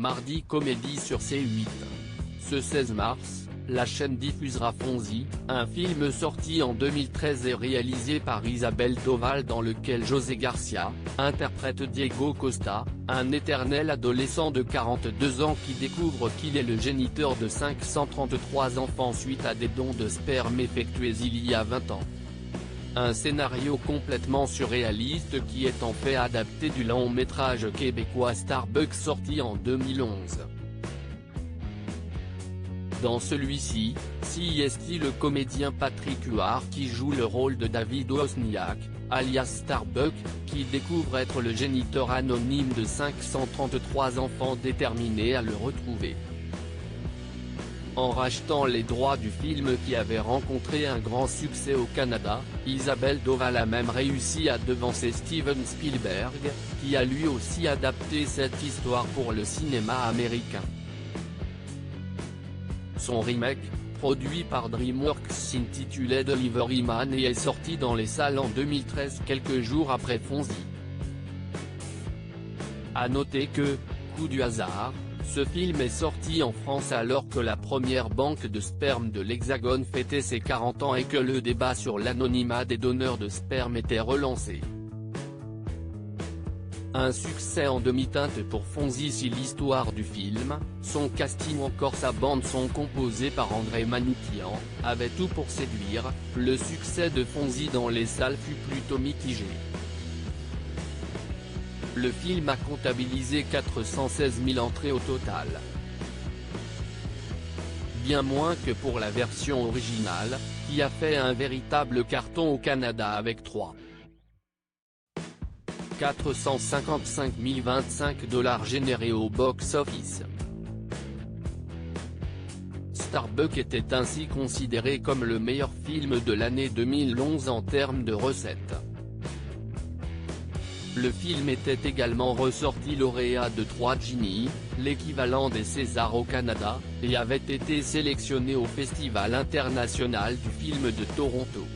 mardi comédie sur C8. Ce 16 mars, la chaîne diffusera Fonzie, un film sorti en 2013 et réalisé par Isabelle Doval dans lequel José Garcia interprète Diego Costa, un éternel adolescent de 42 ans qui découvre qu'il est le géniteur de 533 enfants suite à des dons de sperme effectués il y a 20 ans. Un scénario complètement surréaliste qui est en fait adapté du long-métrage québécois Starbuck sorti en 2011. Dans celui-ci, c'est le comédien Patrick Huard qui joue le rôle de David Wozniak, alias Starbuck, qui découvre être le géniteur anonyme de 533 enfants déterminés à le retrouver. En rachetant les droits du film qui avait rencontré un grand succès au Canada, Isabelle Doval a même réussi à devancer Steven Spielberg, qui a lui aussi adapté cette histoire pour le cinéma américain. Son remake, produit par DreamWorks s'intitulait Delivery Man et est sorti dans les salles en 2013 quelques jours après Fonzie. À noter que, coup du hasard, ce film est sorti en France alors que la première banque de sperme de l'Hexagone fêtait ses 40 ans et que le débat sur l'anonymat des donneurs de sperme était relancé. Un succès en demi-teinte pour Fonzie si l'histoire du film, son casting ou encore sa bande sont composés par André Manoukian, avait tout pour séduire, le succès de Fonzie dans les salles fut plutôt mitigé. Le film a comptabilisé 416 000 entrées au total. Bien moins que pour la version originale, qui a fait un véritable carton au Canada avec 455 025 $ générés au box-office. Starbuck était ainsi considéré comme le meilleur film de l'année 2011 en termes de recettes. Le film était également ressorti lauréat de 3 Genies, l'équivalent des Césars au Canada, et avait été sélectionné au Festival international du film de Toronto.